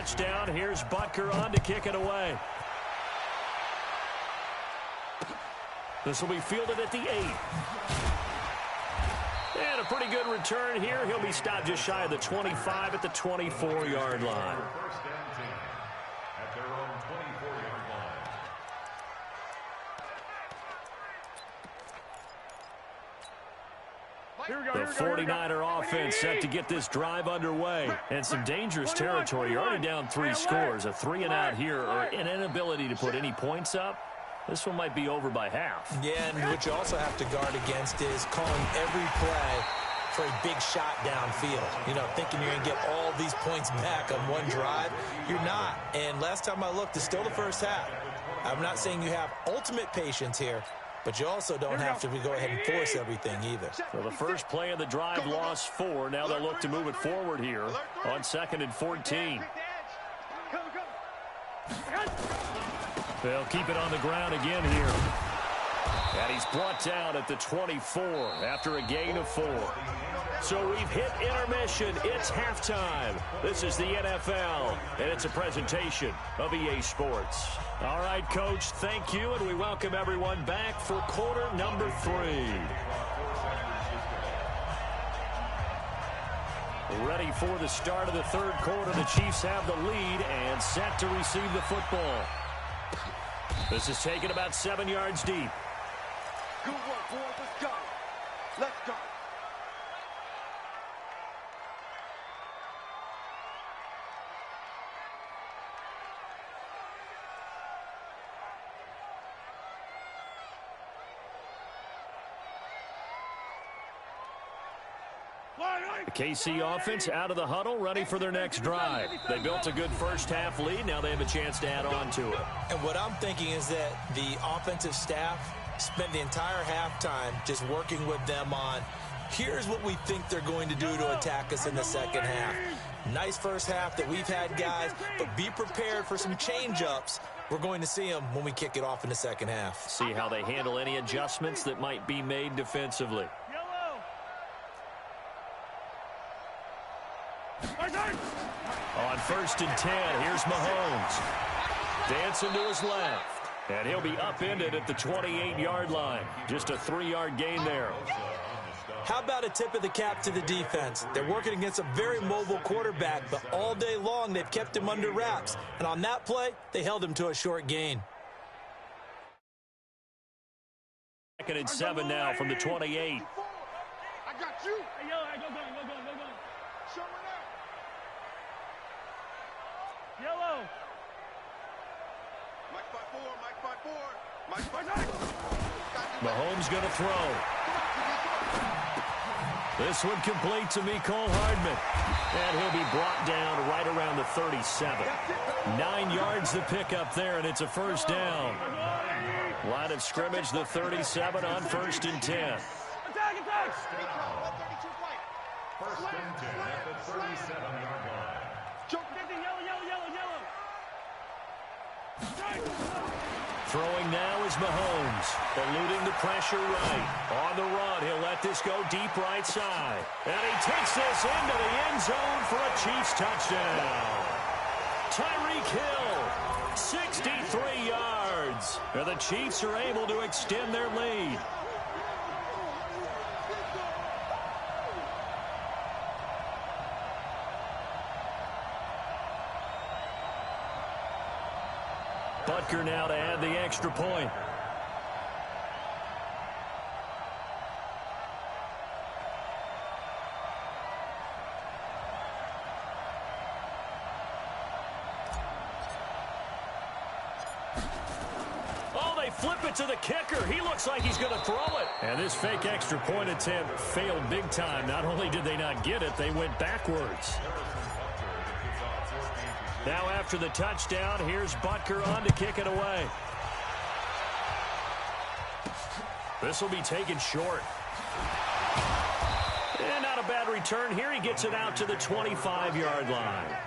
touchdown. Here's Butker on to kick it away. This will be fielded at the 8. And a pretty good return here. He'll be stopped just shy of the 25 at the 24-yard line. First down team at their own 24-yard line. The 49er offense set to get this drive underway. And some dangerous territory. You're already down 3 scores. A 3-and-out here or an inability to put any points up. This one might be over by half. Yeah, and what you also have to guard against is calling every play for a big shot downfield. You know, thinking you're going to get all these points back on one drive. You're not. And last time I looked, it's still the first half. I'm not saying you have ultimate patience here, but you also don't have to go ahead and force everything either. So the first play of the drive lost 4. Now they'll look to move it forward here on 2nd and 14. They'll keep it on the ground again here. And he's brought down at the 24 after a gain of 4. So we've hit intermission. It's halftime. This is the NFL, and it's a presentation of EA Sports. All right, Coach, thank you, and we welcome everyone back for quarter number 3. Ready for the start of the third quarter. The Chiefs have the lead and set to receive the football. This is taken about 7 yards deep. Good work, boys. Let's go. Let's go. The KC offense out of the huddle, ready for their next drive. They built a good first-half lead. Now they have a chance to add on to it. And what I'm thinking is that the offensive staff spent the entire halftime just working with them on, here's what we think they're going to do to attack us in the second half. Nice first half that we've had, guys, but be prepared for some change-ups. We're going to see them when we kick it off in the second half. See how they handle any adjustments that might be made defensively. On 1st and 10, here's Mahomes. Dancing to his left. And he'll be upended at the 28-yard line. Just a 3-yard gain there. How about a tip of the cap to the defense? They're working against a very mobile quarterback, but all day long they've kept him under wraps. And on that play, they held him to a short gain. 2nd and 7 now from the 28. I got you. Hey, yo, go. Show it up. Yellow. Mike 5-4. Mahomes going to throw. This one complete to Mecole Hardman. And he'll be brought down right around the 37. 9 yards to pick up there, and it's a first down. Line of scrimmage, the 37 on 1st and 10. Attack! First and 10 at the 37-yard line. Throwing now is Mahomes, eluding the pressure right. On the run, he'll let this go deep right side. And he takes this into the end zone for a Chiefs touchdown. Tyreek Hill, 63 yards. And the Chiefs are able to extend their lead. Butker now to add the extra point. Oh, they flip it to the kicker. He looks like he's going to throw it. And this fake extra point attempt failed big time. Not only did they not get it, they went backwards. Now after the touchdown, here's Butker on to kick it away. This will be taken short. And not a bad return here. He gets it out to the 25-yard line.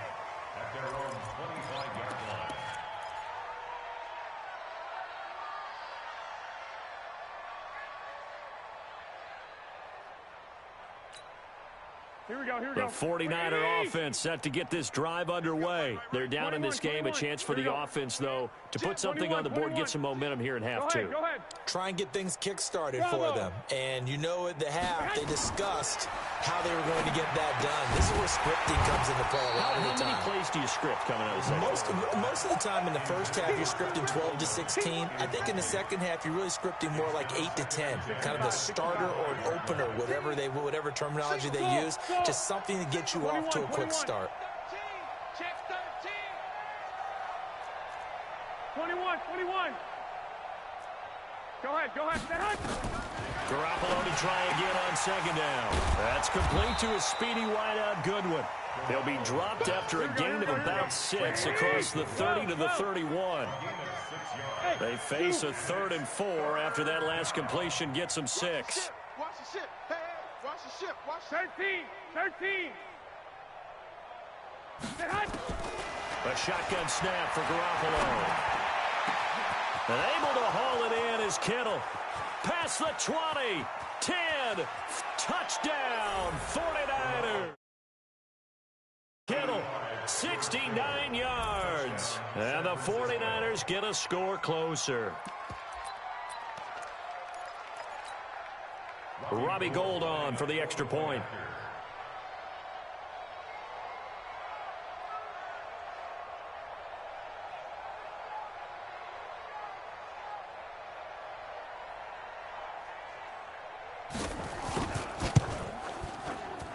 Here we go. The 49er offense set to get this drive underway. They're down in this game. A chance for the offense, though, to put something on the board, get some momentum here in half two. Go ahead. Try and get things kick-started for them. And you know at the half, they discussed how they were going to get that done. This is where scripting comes into play a lot of the time. How many plays do you script coming out of the second? Most of the time in the first half, you're scripting 12 to 16. I think in the second half, you're really scripting more like 8 to 10. Kind of a starter or an opener, whatever terminology they use. Just something to get you off to a quick start. 21. Go ahead. Garoppolo to try again on second down. That's complete to a speedy wideout Goodwin. They'll be dropped after a gain of about 6 across the 30 to the 31. They face a 3rd and 4 after that last completion gets them 6. Watch the ship. Hey, watch the ship. 13. A shotgun snap for Garoppolo. And able to haul it in is Kittle. Past the 20. 10. Touchdown, 49ers. Kittle, 69 yards. And the 49ers get a score closer. Robbie Gould on for the extra point.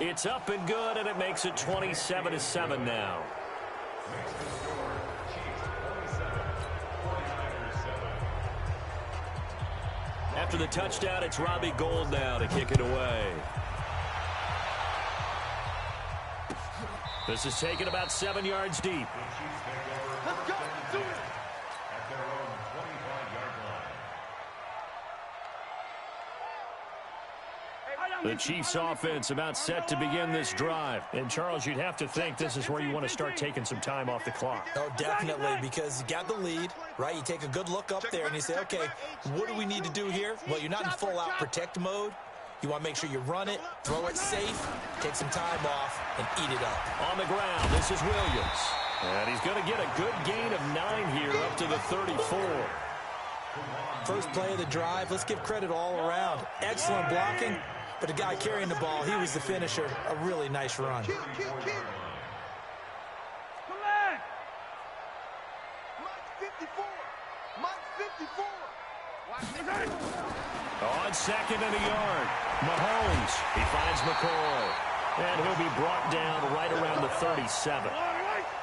It's up and good, and it makes it 27-7 now. After the touchdown, it's Robbie Gould now to kick it away. This is taken about 7 yards deep. Let's go. Do it. At their own 25-yard line. The Chiefs offense about set to begin this drive. And, Charles, you'd have to think this is where you want to start taking some time off the clock. Oh, definitely, because you got the lead, right? You take a good look up there and you say, okay, what do we need to do here? Well, you're not in full-out protect mode. You want to make sure you run it, throw it safe, take some time off, and eat it up. On the ground, this is Williams. And he's going to get a good gain of 9 here up to the 34. First play of the drive, let's give credit all around. Excellent blocking. But the guy carrying the ball, he was the finisher. A really nice run. Come on. Mike 54. Watch this. On second and a yard, Mahomes. He finds McCoy. And he'll be brought down right around the 37.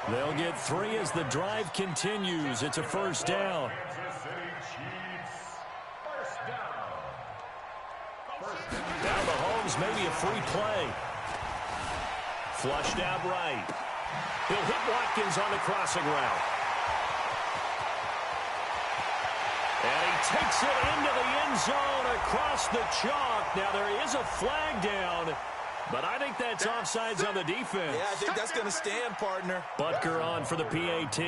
They'll get 3 as the drive continues. It's a first down. Now Mahomes, maybe a free play. Flushed out right. He'll hit Watkins on the crossing route. And he takes it into the end zone across the chalk. Now there is a flag down, but I think that's offsides on the defense. Yeah, I think that's going to stand, partner. Butker on for the PAT.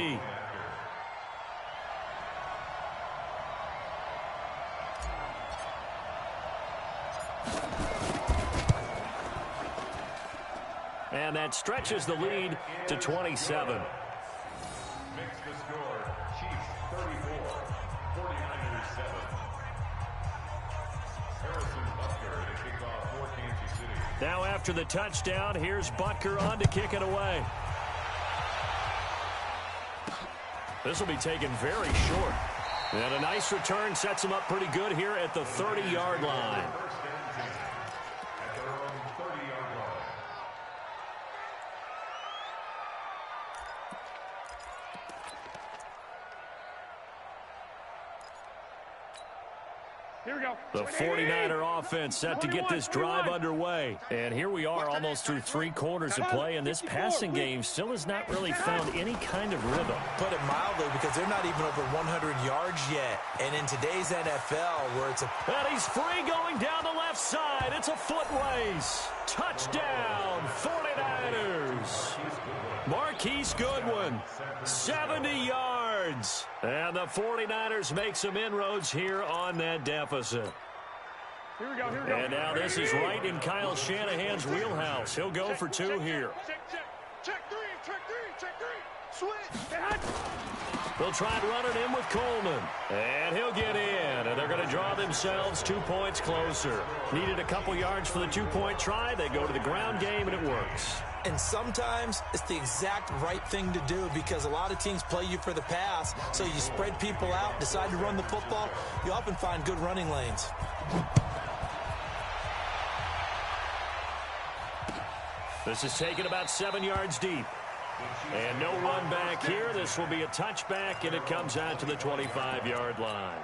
And that stretches the lead to 27. Makes the score, Chiefs 34, 49ers 7. Harrison Butker to kick off for Kansas City. Now after the touchdown, here's Butker on to kick it away. This will be taken very short. And a nice return sets him up pretty good here at the 30-yard line. At their own 30-yard line. Here we go. The 49er offense set to get this drive underway. And here we are almost through 3 quarters of play, and this passing game still has not really found any kind of rhythm. Put it mildly, because they're not even over 100 yards yet. And in today's NFL, where it's a... And he's free going down the left side. It's a foot race. Touchdown, 49ers. Marquise Goodwin, 70 yards. And the 49ers make some inroads here on that deficit. Here we go, here we go. And now this is right in Kyle Shanahan's wheelhouse. He'll go for two here. Check three. Switch. They'll try and run it in with Coleman. And he'll get in. And they're going to draw themselves 2 points closer. Needed a couple yards for the two-point try. They go to the ground game, and it works. And sometimes it's the exact right thing to do because a lot of teams play you for the pass. So you spread people out, decide to run the football. You often find good running lanes. This is taken about 7 yards deep. And no run back here. This will be a touchback, and it comes out to the 25-yard line.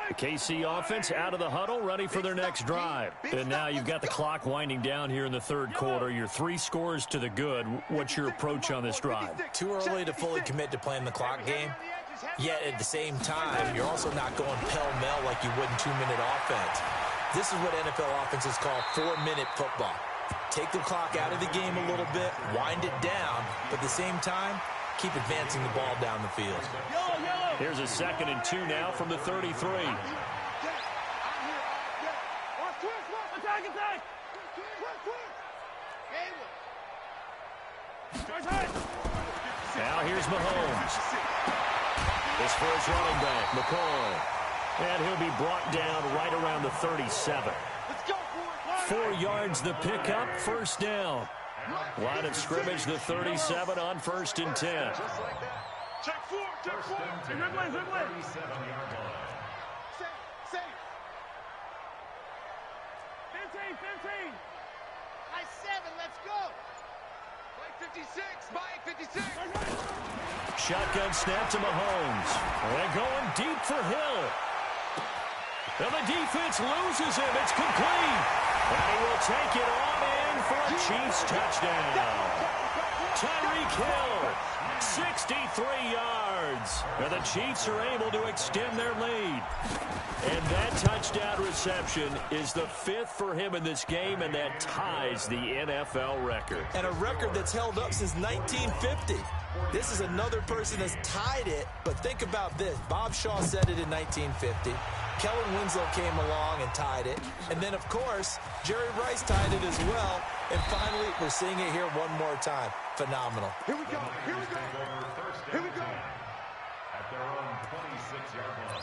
The KC offense out of the huddle, ready for their next drive. And now you've got the clock winding down here in the third quarter. You're 3 scores to the good. What's your approach on this drive? Too early to fully commit to playing the clock game. Yet at the same time, you're also not going pell-mell like you would in 2-minute offense. This is what NFL offenses call 4-minute football. Take the clock out of the game a little bit, wind it down, but at the same time, keep advancing the ball down the field. Here's a 2nd and 2 now from the 33. Now here's Mahomes. This for his running back, McCoy. And he'll be brought down right around the 37. 4 yards the pickup, first down. Line of scrimmage, the 37 on 1st and 10. Check four. Good play. 37-yard line. Safe. 15. High 7, let's go. Mike 56. Shotgun snap to Mahomes. They're going deep for Hill. And the defense loses him. It's complete. And he will take it on in for a Chiefs touchdown. Tyreek Hill, 63 yards. And the Chiefs are able to extend their lead. And that touchdown reception is the 5th for him in this game, and that ties the NFL record. And a record that's held up since 1950. This is another person that's tied it, but think about this. Bob Shaw said it in 1950. Kellen Winslow came along and tied it. And then, of course, Jerry Rice tied it as well. And finally, we're seeing it here one more time. Phenomenal. Here we go. At their own 26-yard line.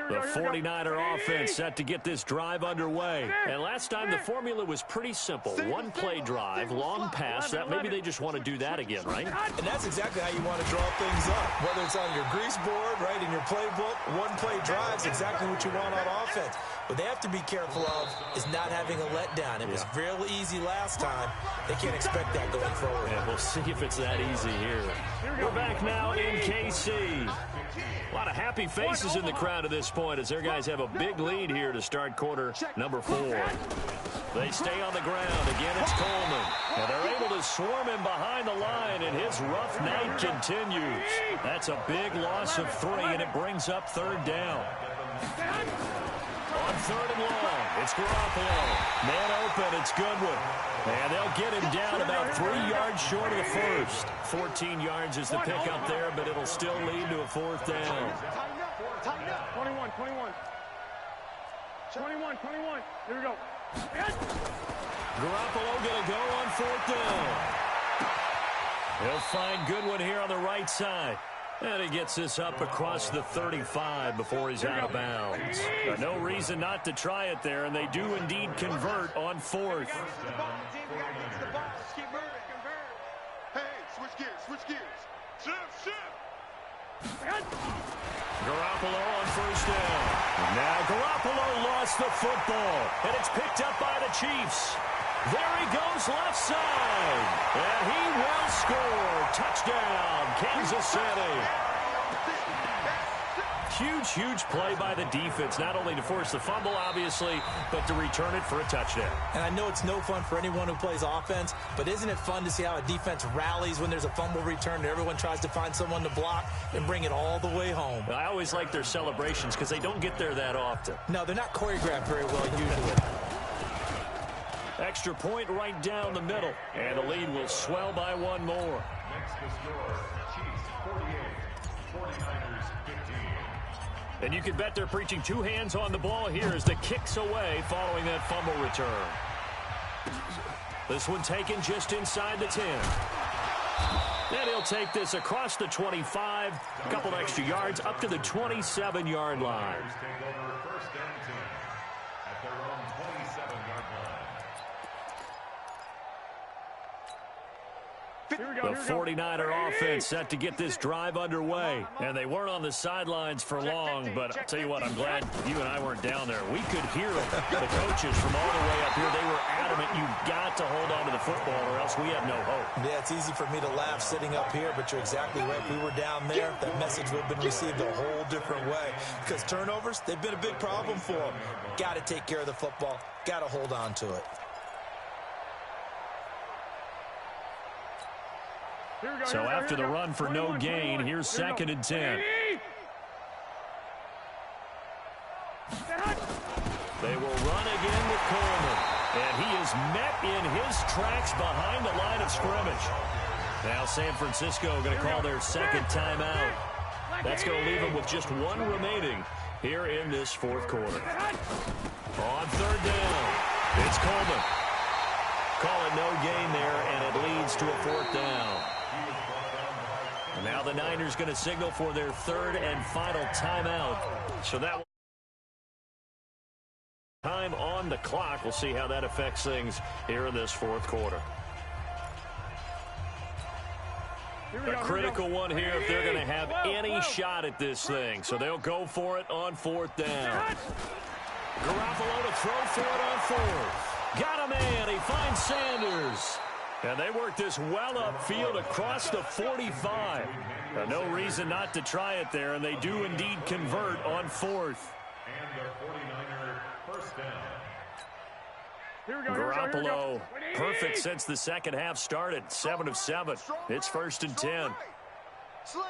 The 49er offense set to get this drive underway. And last time the formula was pretty simple. One play drive, long pass. That maybe they just want to do that again, right? And that's exactly how you want to draw things up. Whether it's on your grease board, right, in your playbook, one play drive is exactly what you want on offense. What they have to be careful of is not having a letdown. It was real easy last time. They can't expect that going forward. And we'll see if it's that easy here. We're back now in KC. A lot of happy faces in the crowd at this point as their guys have a big lead here to start quarter number 4. They stay on the ground. Again, it's Coleman. And they're able to swarm him behind the line, and his rough night continues. That's a big loss of 3, and it brings up 3rd down. On 3rd and long, it's Garoppolo. Man open, it's Goodwin. And they'll get him down about 3 yards short of the first. 14 yards is the pickup there, but it'll still lead to a 4th down. 21. Here we go. Garoppolo going to go on 4th down. He'll find Goodwin here on the right side. And he gets this up across the 35 before he's out of bounds. No reason not to try it there, and they do indeed convert on 4th. Hey, switch gears. Shift. Garoppolo on 1st down. Now Garoppolo lost the football, and it's picked up by the Chiefs. There he goes left side, and he will score. Touchdown, Kansas City. huge play by the defense, not only to force the fumble, obviously, but to return it for a touchdown. And I know it's no fun for anyone who plays offense, but isn't it fun to see how a defense rallies when there's a fumble return and everyone tries to find someone to block and bring it all the way home? I always like their celebrations because they don't get there that often. No, they're not choreographed very well usually. Extra point right down the middle, and the lead will swell by one more. Next to score, Chiefs 48, 49ers 15. And you can bet they're preaching two hands on the ball here as the kick's away following that fumble return. This one taken just inside the 10. And he'll take this across the 25, a couple extra yards up to the 27-yard line. Take over first and 10 at their own 27-yard line. The 49er offense set to get this drive underway. And they weren't on the sidelines for long, but I'll tell you what, I'm glad you and I weren't down there. We could hear them. The coaches from all the way up here, they were adamant, you've got to hold on to the football or else we have no hope. Yeah, it's easy for me to laugh sitting up here, but you're exactly right. If we were down there, that message would have been received a whole different way. Because turnovers, they've been a big problem for them. Got to take care of the football. Got to hold on to it. So after the run for no gain, here's second and 10. They will run again with Coleman. And he is met in his tracks behind the line of scrimmage. Now San Francisco going to call their second timeout. That's going to leave them with just one remaining here in this fourth quarter. On third down, it's Coleman. Call it no gain there, and it leads to a fourth down. Now the Niners going to signal for their third and final timeout. So that time on the clock. We'll see how that affects things here in this fourth quarter. A critical one here if they're going to have any shot at this thing. So they'll go for it on fourth down. Garoppolo to throw for it on fourth. Got a man. He finds Sanders. And they work this well upfield across the 45. No reason not to try it there, and they do indeed convert on fourth. And the 49er first down. Garoppolo, perfect since the second half started. 7 of 7. It's first and 10. Slam.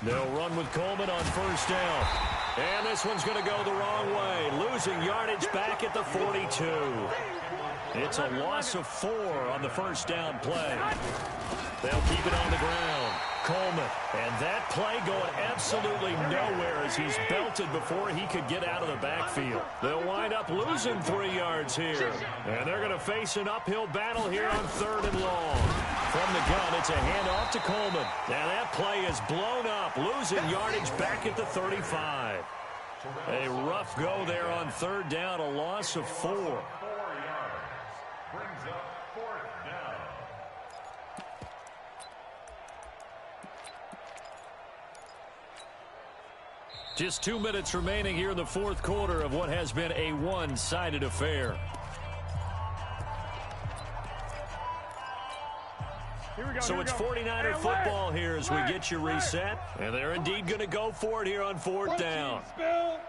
They'll run with Coleman on first down. And this one's going to go the wrong way. Losing yardage back at the 42. It's a loss of 4 on the first down play. They'll keep it on the ground. Coleman. And that play going absolutely nowhere as he's belted before he could get out of the backfield. They'll wind up losing 3 yards here. And they're going to face an uphill battle here on third and long. From the gun, it's a handoff to Coleman. Now that play is blown up, losing yardage back at the 35. A rough go there on third down, a loss of 4. 4 yards. Brings up fourth down. Just 2 minutes remaining here in the fourth quarter of what has been a one-sided affair. So it's 49er football here as we get you reset. And they're indeed going to go for it here on fourth down.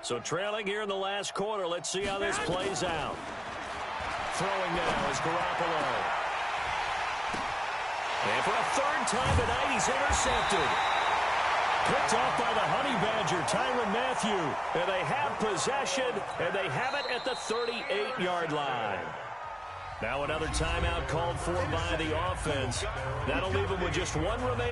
So trailing here in the last quarter. Let's see how this plays out. Throwing now is Garoppolo. And for a third time tonight, he's intercepted. Picked off by the Honey Badger, Tyrann Mathieu. And they have possession, and they have it at the 38-yard line. Now another timeout called for by the offense. That'll leave them with just one remaining.